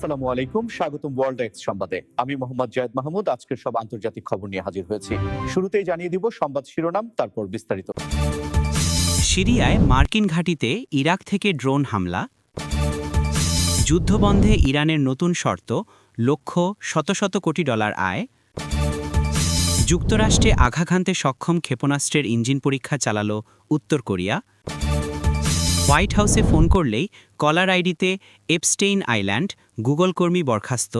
আসসালামু আলাইকুম, স্বাগতম ওয়ার্ল্ড এক্স সংবাদে। আমি মোহাম্মদ জায়েদ মাহমুদ আজকের সব আন্তর্জাতিক খবর নিয়ে হাজির হয়েছি। শুরুতেই জানিয়ে দিব সংবাদ শিরোনাম, তারপর বিস্তারিত। সিরিয়ায় মার্কিন ঘাঁটিতে ইরাক থেকে ড্রোন হামলা, যুদ্ধবন্ধে ইরানের নতুন শর্ত, লক্ষ্য শত শত কোটি ডলার আয়, যুক্তরাষ্ট্রে আঘাত সক্ষম ক্ষেপণাস্ত্রের ইঞ্জিন পরীক্ষা চালাল উত্তর কোরিয়া, হোয়াইট হাউসে ফোন করলেই কলার আইডিতে এপস্টেইন আইল্যান্ড, গুগল কর্মী বরখাস্ত,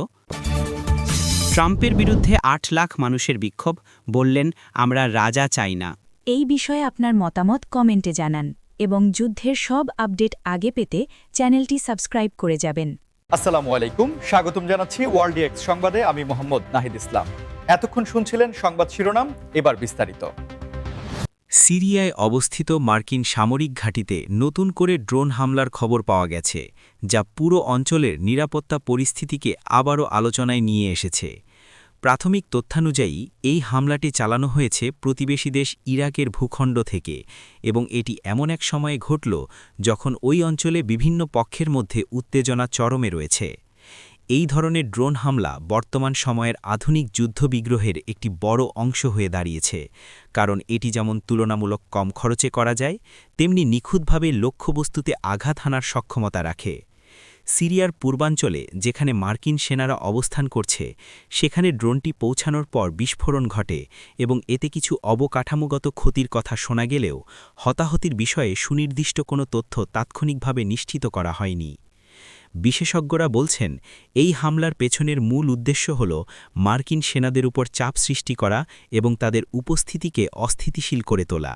ট্রাম্পের বিরুদ্ধে ৮ লাখ মানুষের বিক্ষোভ, বললেন আমরা রাজা চাই না। এই বিষয়ে আপনার মতামত কমেন্টে জানান এবং যুদ্ধের সব আপডেট আগে পেতে চ্যানেলটি সাবস্ক্রাইব করে যাবেন। আসসালামু আলাইকুম, স্বাগতম জানাচ্ছি ওয়ার্ল্ড এক্স সংবাদে। আমি মোহাম্মদ নাহিদ ইসলাম। এতক্ষণ শুনছিলেন সংবাদ শিরোনাম, এবার বিস্তারিত। সিরিয়ায় অবস্থিত মার্কিন সামরিক ঘাঁটিতে নতুন করে ড্রোন হামলার খবর পাওয়া গেছে, যা পুরো অঞ্চলের নিরাপত্তা পরিস্থিতিকে আবারও আলোচনায় নিয়ে এসেছে। প্রাথমিক তথ্যানুযায়ী এই হামলাটি চালানো হয়েছে প্রতিবেশী দেশ ইরাকের ভূখণ্ড থেকে এবং এটি এমন এক সময়ে ঘটল যখন ওই অঞ্চলে বিভিন্ন পক্ষের মধ্যে উত্তেজনা চরমে রয়েছে। এই ধরনের ড্রোন হামলা বর্তমান সময়ের আধুনিক যুদ্ধবিগ্রহের একটি বড় অংশ হয়ে দাঁড়িয়েছে, কারণ এটি যেমন তুলনামূলক কম খরচে করা যায়, তেমনি নিখুঁতভাবে লক্ষ্যবস্তুতে আঘাত হানার সক্ষমতা রাখে। সিরিয়ার পূর্বাঞ্চলে যেখানে মার্কিন সেনারা অবস্থান করছে, সেখানে ড্রোনটি পৌঁছানোর পর বিস্ফোরণ ঘটে এবং এতে কিছু অবকাঠামোগত ক্ষতির কথা শোনা গেলেও হতাহতির বিষয়ে সুনির্দিষ্ট কোনো তথ্য তাৎক্ষণিকভাবে নিশ্চিত করা হয়নি। বিশেষজ্ঞরা বলছেন, এই হামলার পেছনের মূল উদ্দেশ্য হল মার্কিন সেনাদের উপর চাপ সৃষ্টি করা এবং তাদের উপস্থিতিকে অস্থিতিশীল করে তোলা।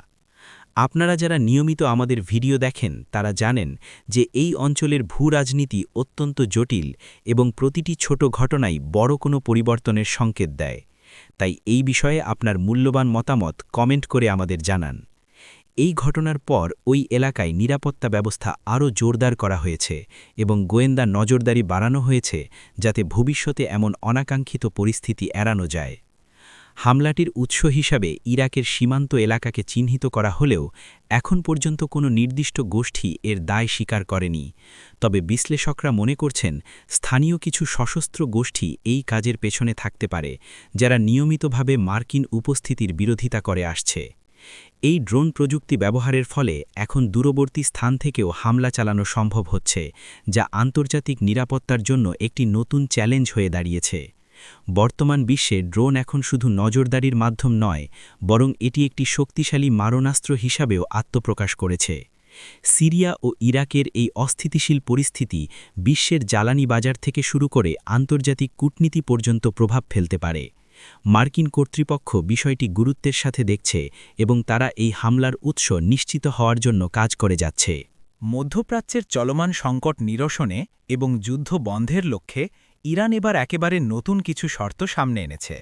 আপনারা যারা নিয়মিত আমাদের ভিডিও দেখেন তারা জানেন যে এই অঞ্চলের ভূরাজনীতি অত্যন্ত জটিল এবং প্রতিটি ছোট ঘটনাই বড় কোনো পরিবর্তনের সংকেত দেয়। তাই এই বিষয়ে আপনার মূল্যবান মতামত কমেন্ট করে আমাদের জানান। এই ঘটনার পর ওই এলাকায় নিরাপত্তা ব্যবস্থা আরও জোরদার করা হয়েছে এবং গোয়েন্দা নজরদারি বাড়ানো হয়েছে, যাতে ভবিষ্যতে এমন অনাকাঙ্ক্ষিত পরিস্থিতি এড়ানো যায়। হামলাটির উৎস হিসাবে ইরাকের সীমান্ত এলাকাকে চিহ্নিত করা হলেও এখন পর্যন্ত কোনো নির্দিষ্ট গোষ্ঠী এর দায় স্বীকার করেনি। তবে বিশ্লেষকরা মনে করছেন, স্থানীয় কিছু সশস্ত্র গোষ্ঠী এই কাজের পেছনে থাকতে পারে, যারা নিয়মিতভাবে মার্কিন উপস্থিতির বিরোধিতা করে আসছে। এই ড্রোন প্রযুক্তি ব্যবহারের ফলে এখন দূরবর্তী স্থান থেকেও হামলা চালানো সম্ভব হচ্ছে, যা আন্তর্জাতিক নিরাপত্তার জন্য একটি নতুন চ্যালেঞ্জ হয়ে দাঁড়িয়েছে। বর্তমান বিশ্বে ড্রোন এখন শুধু নজরদারির মাধ্যম নয়, বরং এটি একটি শক্তিশালী মারণাস্ত্র হিসাবেও আত্মপ্রকাশ করেছে। সিরিয়া ও ইরাকের এই অস্থিতিশীল পরিস্থিতি বিশ্বের জ্বালানি বাজার থেকে শুরু করে আন্তর্জাতিক কূটনীতি পর্যন্ত প্রভাব ফেলতে পারে। মার্কিন কর্তৃপক্ষ বিষয়টি গুরুত্বের সাথে দেখছে এবং তারা এই হামলার উৎস নিশ্চিত হওয়ার জন্য কাজ করে যাচ্ছে। মধ্যপ্রাচ্যের চলমান সংকট নিরসনে এবং যুদ্ধ বন্ধের লক্ষ্যে ইরান এবার একেবারে নতুন কিছু শর্ত সামনে এনেছে,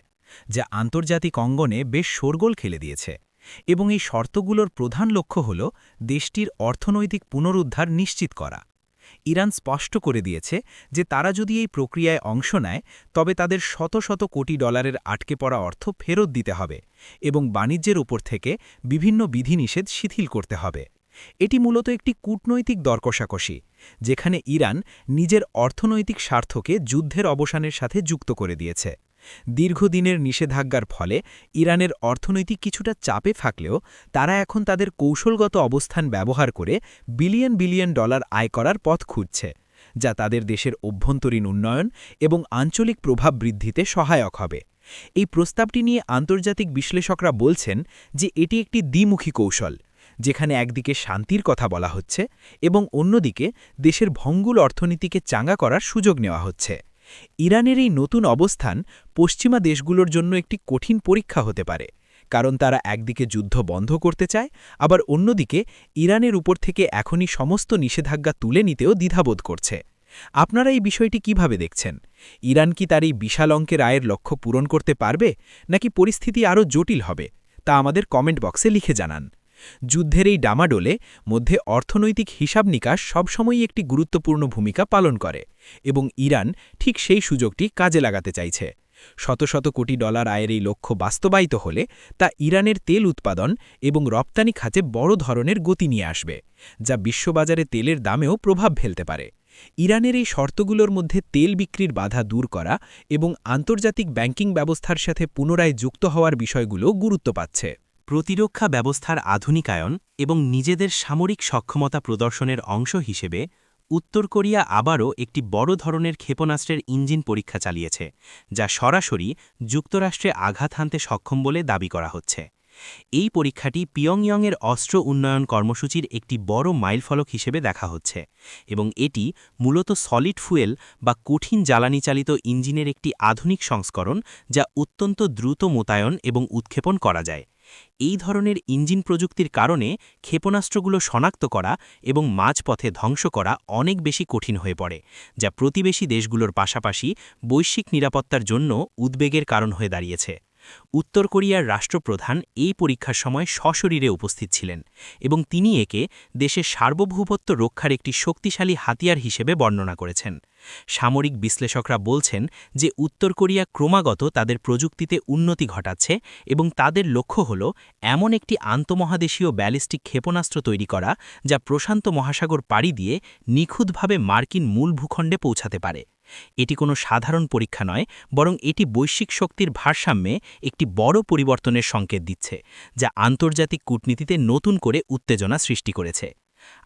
যা আন্তর্জাতিক অঙ্গনে বেশ শোরগোল খেলে দিয়েছে। এবং এই শর্তগুলোর প্রধান লক্ষ্য হল দেশটির অর্থনৈতিক পুনরুদ্ধার নিশ্চিত করা। ইরান স্পষ্ট করে দিয়েছে যে তারা যদি এই প্রক্রিয়ায় অংশ নেয়, তবে তাদের শত শত কোটি ডলারের আটকে পড়া অর্থ ফেরত দিতে হবে এবং বাণিজ্যের উপর থেকে বিভিন্ন বিধিনিষেধ শিথিল করতে হবে। এটি মূলত একটি কূটনৈতিক দরকষাকষি, যেখানে ইরান নিজের অর্থনৈতিক স্বার্থকে যুদ্ধের অবসানের সাথে যুক্ত করে দিয়েছে। দীর্ঘদিনের নিষেধাজ্ঞার ফলে ইরানের অর্থনৈতিক কিছুটা চাপে থাকলেও তারা এখন তাদের কৌশলগত অবস্থান ব্যবহার করে বিলিয়ন বিলিয়ন ডলার আয় করার পথ খুঁজছে, যা তাদের দেশের অভ্যন্তরীণ উন্নয়ন এবং আঞ্চলিক প্রভাব বৃদ্ধিতে সহায়ক হবে। এই প্রস্তাবটি নিয়ে আন্তর্জাতিক বিশ্লেষকরা বলছেন যে এটি একটি দ্বিমুখী কৌশল, যেখানে একদিকে শান্তির কথা বলা হচ্ছে এবং অন্যদিকে দেশের ভঙ্গুর অর্থনীতিকে চাঙ্গা করার সুযোগ নেওয়া হচ্ছে। ইরানের এই নতুন অবস্থান পশ্চিমা দেশগুলোর জন্য একটি কঠিন পরীক্ষা হতে পারে, কারণ তারা একদিকে যুদ্ধ বন্ধ করতে চায়, আবার অন্যদিকে ইরানের উপর থেকে এখনই সমস্ত নিষেধাজ্ঞা তুলে নিতেও দ্বিধাবোধ করছে। আপনারা এই বিষয়টি কিভাবে দেখছেন? ইরান কি তার এই বিশাল অঙ্কের আয়ের লক্ষ্য পূরণ করতে পারবে, নাকি পরিস্থিতি আরও জটিল হবে? তা আমাদের কমেন্ট বক্সে লিখে জানান। যুদ্ধের এই ডামাডোলে মধ্যে অর্থনৈতিক হিসাব নিকাশ সবসময়ই একটি গুরুত্বপূর্ণ ভূমিকা পালন করে এবং ইরান ঠিক সেই সুযোগটি কাজে লাগাতে চাইছে। শত শত কোটি ডলার আয়ের এই লক্ষ্য বাস্তবায়িত হলে তা ইরানের তেল উৎপাদন এবং রপ্তানি খাতে বড় ধরনের গতি নিয়ে আসবে, যা বিশ্ববাজারে তেলের দামেও প্রভাব ফেলতে পারে। ইরানের এই শর্তগুলোর মধ্যে তেল বিক্রির বাধা দূর করা এবং আন্তর্জাতিক ব্যাংকিং ব্যবস্থার সাথে পুনরায় যুক্ত হওয়ার বিষয়গুলো গুরুত্ব পাচ্ছে। প্রতিরক্ষা ব্যবস্থার আধুনিকায়ন এবং নিজেদের সামরিক সক্ষমতা প্রদর্শনের অংশ হিসেবে উত্তর কোরিয়া আবারও একটি বড় ধরনের ক্ষেপণাস্ত্রের ইঞ্জিন পরীক্ষা চালিয়েছে, যা সরাসরি যুক্তরাষ্ট্রে আঘাত হানতে সক্ষম বলে দাবি করা হচ্ছে। এই পরীক্ষাটি পিয়ংইয়ংয়ের অস্ত্র উন্নয়ন কর্মসূচির একটি বড় মাইলফলক হিসেবে দেখা হচ্ছে এবং এটি মূলত সলিড ফুয়েল বা কঠিন জ্বালানি চালিত ইঞ্জিনের একটি আধুনিক সংস্করণ, যা অত্যন্ত দ্রুত মোতায়েন এবং উৎক্ষেপণ করা যায়। এই ধরনের ইঞ্জিন প্রযুক্তির কারণে ক্ষেপণাস্ত্রগুলো শনাক্ত করা এবং মাঝপথে ধ্বংস করা অনেক বেশি কঠিন হয়ে পড়ে, যা প্রতিবেশী দেশগুলোর পাশাপাশি বৈশ্বিক নিরাপত্তার জন্য উদ্বেগের কারণ হয়ে দাঁড়িয়েছে। উত্তর কোরিয়ার রাষ্ট্রপ্রধান এই পরীক্ষার সময় সশরীরে উপস্থিত ছিলেন এবং তিনি একে দেশের সার্বভৌমত্ব রক্ষার একটি শক্তিশালী হাতিয়ার হিসেবে বর্ণনা করেছেন। সামরিক বিশ্লেষকরা বলছেন যে উত্তর কোরিয়া ক্রমাগত তাদের প্রযুক্তিতে উন্নতি ঘটাচ্ছে এবং তাদের লক্ষ্য হল এমন একটি আন্তঃমহাদেশীয় ব্যালিস্টিক ক্ষেপণাস্ত্র তৈরি করা, যা প্রশান্ত মহাসাগর পাড়ি দিয়ে নিখুঁতভাবে মার্কিন মূল ভূখণ্ডে পৌঁছাতে পারে। এটি কোনো সাধারণ পরীক্ষা নয়, বরং এটি বৈশ্বিক শক্তির ভারসাম্যে একটি বড় পরিবর্তনের সংকেত দিচ্ছে, যা আন্তর্জাতিক কূটনীতিতে নতুন করে উত্তেজনা সৃষ্টি করেছে।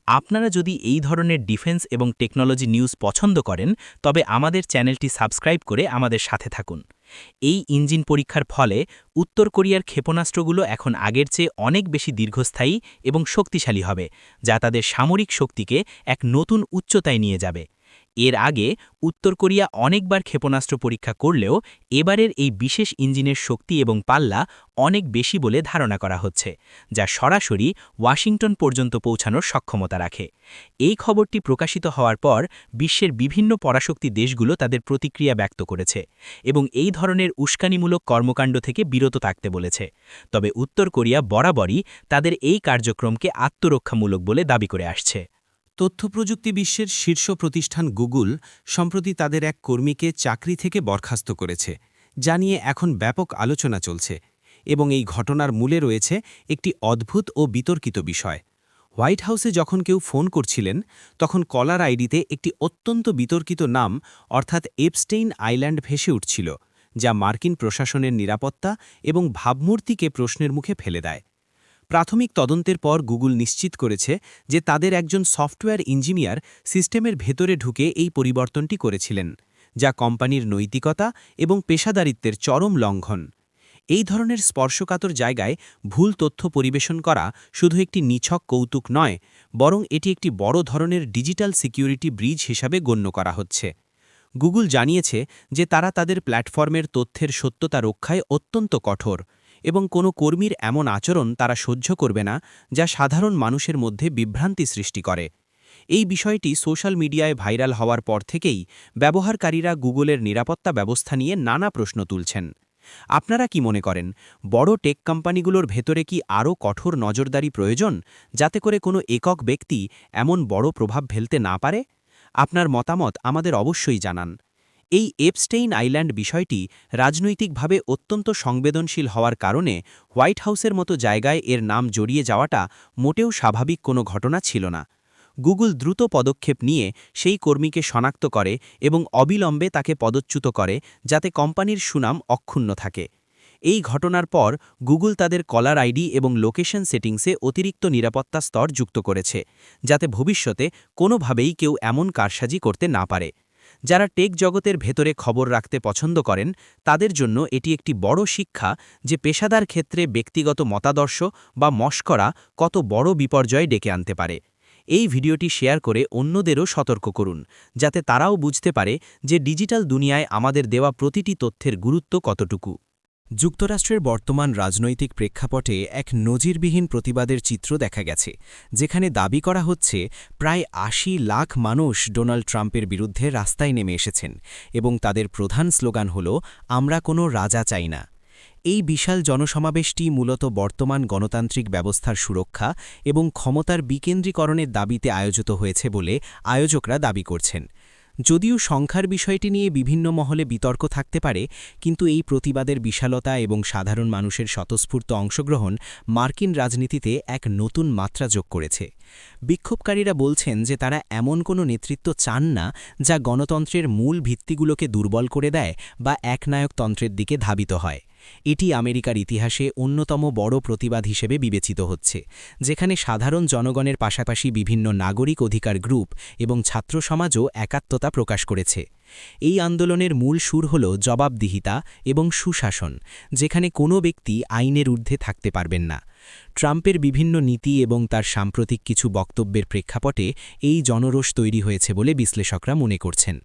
আপনারা যদি এই ধরনের ডিফেন্স এবং টেকনোলজি নিউজ পছন্দ করেন, তবে আমাদের চ্যানেলটি সাবস্ক্রাইব করে আমাদের সাথে থাকুন। এই ইঞ্জিন পরীক্ষার ফলে উত্তর কোরিয়ার ক্ষেপণাস্ত্রগুলো এখন আগের চেয়ে অনেক বেশি দীর্ঘস্থায়ী এবং শক্তিশালী হবে, যা তাদের সামরিক শক্তিকে এক নতুন উচ্চতায় নিয়ে যাবে। এর আগে উত্তর কোরিয়া অনেকবার ক্ষেপণাস্ত্র পরীক্ষা করলেও এবারের এই বিশেষ ইঞ্জিনের শক্তি এবং পাল্লা অনেক বেশি বলে ধারণা করা হচ্ছে, যা সরাসরি ওয়াশিংটন পর্যন্ত পৌঁছানোর সক্ষমতা রাখে। এই খবরটি প্রকাশিত হওয়ার পর বিশ্বের বিভিন্ন পরাশক্তি দেশগুলো তাদের প্রতিক্রিয়া ব্যক্ত করেছে এবং এই ধরনের উস্কানিমূলক কর্মকাণ্ড থেকে বিরত থাকতে বলেছে। তবে উত্তর কোরিয়া বরাবরই তাদের এই কার্যক্রমকে আত্মরক্ষামূলক বলে দাবি করে আসছে। তথ্যপ্রযুক্তি বিশ্বের শীর্ষ প্রতিষ্ঠান গুগল সম্প্রতি তাদের এক কর্মীকে চাকরি থেকে বরখাস্ত করেছে, যা নিয়ে এখন ব্যাপক আলোচনা চলছে এবং এই ঘটনার মূলে রয়েছে একটি অদ্ভুত ও বিতর্কিত বিষয়। হোয়াইট হাউসে যখন কেউ ফোন করছিলেন, তখন কলার আইডিতে একটি অত্যন্ত বিতর্কিত নাম অর্থাৎ এপস্টেইন আইল্যান্ড ভেসে উঠছিল, যা মার্কিন প্রশাসনের নিরাপত্তা এবং ভাবমূর্তিকে প্রশ্নের মুখে ফেলে দেয়। প্রাথমিক তদন্তের পর গুগল নিশ্চিত করেছে যে তাদের একজন সফটওয়্যার ইঞ্জিনিয়ার সিস্টেমের ভেতরে ঢুকে এই পরিবর্তনটি করেছিলেন, যা কোম্পানির নৈতিকতা এবং পেশাদারিত্বের চরম লঙ্ঘন। এই ধরনের স্পর্শকাতর জায়গায় ভুল তথ্য পরিবেশন করা শুধু একটি নিছক কৌতুক নয়, বরং এটি একটি বড় ধরনের ডিজিটাল সিকিউরিটি ব্রিজ হিসাবে গণ্য করা হচ্ছে। গুগল জানিয়েছে যে তারা তাদের প্ল্যাটফর্মের তথ্যের সত্যতা রক্ষায় অত্যন্ত কঠোর এবং কোনো কর্মীর এমন আচরণ তারা সহ্য করবে না, যা সাধারণ মানুষের মধ্যে বিভ্রান্তি সৃষ্টি করে। এই বিষয়টি সোশ্যাল মিডিয়ায় ভাইরাল হওয়ার পর থেকেই ব্যবহারকারীরা গুগলের নিরাপত্তা ব্যবস্থা নিয়ে নানা প্রশ্ন তুলছেন। আপনারা কি মনে করেন, বড় টেক কোম্পানিগুলোর ভেতরে কি আরও কঠোর নজরদারি প্রয়োজন, যাতে করে কোনো একক ব্যক্তি এমন বড় প্রভাব ফেলতে না পারে? আপনার মতামত আমাদের অবশ্যই জানান। এই এপস্টেইন আইল্যান্ড বিষয়টি রাজনৈতিকভাবে অত্যন্ত সংবেদনশীল হওয়ার কারণে হোয়াইট হাউসের মতো জায়গায় এর নাম জড়িয়ে যাওয়াটা মোটেও স্বাভাবিক কোনো ঘটনা ছিল না। গুগল দ্রুত পদক্ষেপ নিয়ে সেই কর্মীকে শনাক্ত করে এবং অবিলম্বে তাকে পদচ্যুত করে, যাতে কোম্পানির সুনাম অক্ষুণ্ণ থাকে। এই ঘটনার পর গুগল তাদের কলার আইডি এবং লোকেশন সেটিংসে অতিরিক্ত নিরাপত্তা স্তর যুক্ত করেছে, যাতে ভবিষ্যতে কোনোভাবেই কেউ এমন কারসাজি করতে না পারে। যারা টেক জগতের ভেতরে খবর রাখতে পছন্দ করেন, তাদের জন্য এটি একটি বড় শিক্ষা যে পেশাদার ক্ষেত্রে ব্যক্তিগত মতাদর্শ বা মশকরা কত বড় বিপর্যয় ডেকে আনতে পারে। এই ভিডিওটি শেয়ার করে অন্যদেরও সতর্ক করুন, যাতে তারাও বুঝতে পারে যে ডিজিটাল দুনিয়ায় আমাদের দেওয়া প্রতিটি তথ্যের গুরুত্ব কতটুকু। যুক্তরাষ্ট্রের বর্তমান রাজনৈতিক প্রেক্ষাপটে এক নজিরবিহীন প্রতিবাদের চিত্র দেখা গেছে, যেখানে দাবি করা হচ্ছে প্রায় ৮০ লাখ মানুষ ডোনাল্ড ট্রাম্পের বিরুদ্ধে রাস্তায় নেমে এসেছেন এবং তাদের প্রধান স্লোগান হল, আমরা কোনো রাজা চাই না। এই বিশাল জনসমাবেশটি মূলত বর্তমান গণতান্ত্রিক ব্যবস্থার সুরক্ষা এবং ক্ষমতার বিকেন্দ্রীকরণের দাবিতে আয়োজিত হয়েছে বলে আয়োজকরা দাবি করছেন। যদিও সংখ্যার বিষয়টি নিয়ে বিভিন্ন মহলে বিতর্ক থাকতে পারে, কিন্তু এই প্রতিবাদের বিশালতা এবং সাধারণ মানুষের স্বতঃস্ফূর্ত অংশগ্রহণ মার্কিন রাজনীতিতে এক নতুন মাত্রা যোগ করেছে। বিক্ষোভকারীরা বলছেন যে তারা এমন কোনো নেতৃত্ব চান না যা গণতন্ত্রের মূল ভিত্তিগুলোকে দুর্বল করে দেয় বা একনায়কতন্ত্রের দিকে ধাবিত হয়। এটি আমেরিকার ইতিহাসে অন্যতম বড় প্রতিবাদ হিসেবে বিবেচিত হচ্ছে, যেখানে সাধারণ জনগণের পাশাপাশি বিভিন্ন নাগরিক অধিকার গ্রুপ এবং ছাত্র সমাজও একাত্মতা প্রকাশ করেছে। এই আন্দোলনের মূল সুর হল জবাবদিহিতা এবং সুশাসন, যেখানে কোনো ব্যক্তি আইনের ঊর্ধ্বে থাকতে পারবেন না। ট্রাম্পের বিভিন্ন নীতি এবং তার সাম্প্রতিক কিছু বক্তব্যের প্রেক্ষাপটে এই জনরোষ তৈরি হয়েছে বলে বিশ্লেষকরা মনে করছেন।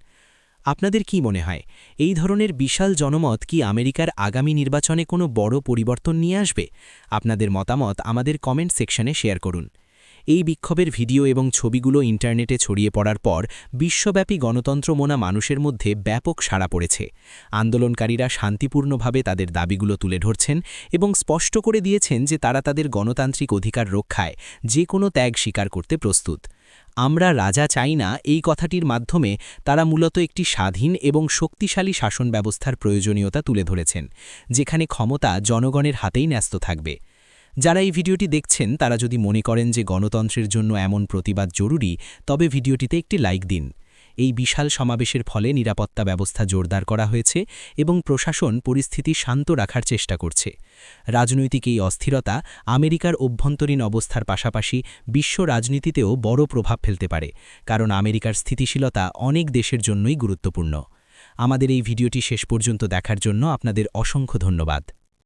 আপনাদের কি মনে হয়, এই ধরনের বিশাল জনমত কি আমেরিকার আগামী নির্বাচনে কোনো বড় পরিবর্তন নিয়ে আসবে? আপনাদের মতামত আমাদের কমেন্ট সেকশনে শেয়ার করুন। এই বিক্ষোভের ভিডিও এবং ছবিগুলো ইন্টারনেটে ছড়িয়ে পড়ার পর বিশ্বব্যাপী গণতন্ত্র মনা মানুষের মধ্যে ব্যাপক সাড়া পড়েছে। আন্দোলনকারীরা শান্তিপূর্ণভাবে তাদের দাবিগুলো তুলে ধরছেন এবং স্পষ্ট করে দিয়েছেন যে তারা তাদের গণতান্ত্রিক অধিকার রক্ষায় যে কোনো ত্যাগ স্বীকার করতে প্রস্তুত। আমরা রাজা চাই না, এই কথাটির মাধ্যমে তারা মূলত একটি স্বাধীন এবং শক্তিশালী শাসন ব্যবস্থার প্রয়োজনীয়তা তুলে ধরেছেন, যেখানে ক্ষমতা জনগণের হাতেই ন্যস্ত থাকবে। যারা এই ভিডিওটি দেখছেন তারা যদি মনে করেন যে গণতন্ত্রের জন্য এমন প্রতিবাদ জরুরি, তবে ভিডিওটিতে একটি লাইক দিন। এই বিশাল সমাবেশের ফলে নিরাপত্তা ব্যবস্থা জোরদার করা হয়েছে এবং প্রশাসন পরিস্থিতি শান্ত রাখার চেষ্টা করছে। রাজনৈতিক এই অস্থিরতা আমেরিকার অভ্যন্তরীণ অবস্থার পাশাপাশি বিশ্ব রাজনীতিতেও বড় প্রভাব ফেলতে পারে, কারণ আমেরিকার স্থিতিশীলতা অনেক দেশের জন্যই গুরুত্বপূর্ণ। আমাদের এই ভিডিওটি শেষ পর্যন্ত দেখার জন্য আপনাদের অসংখ্য ধন্যবাদ।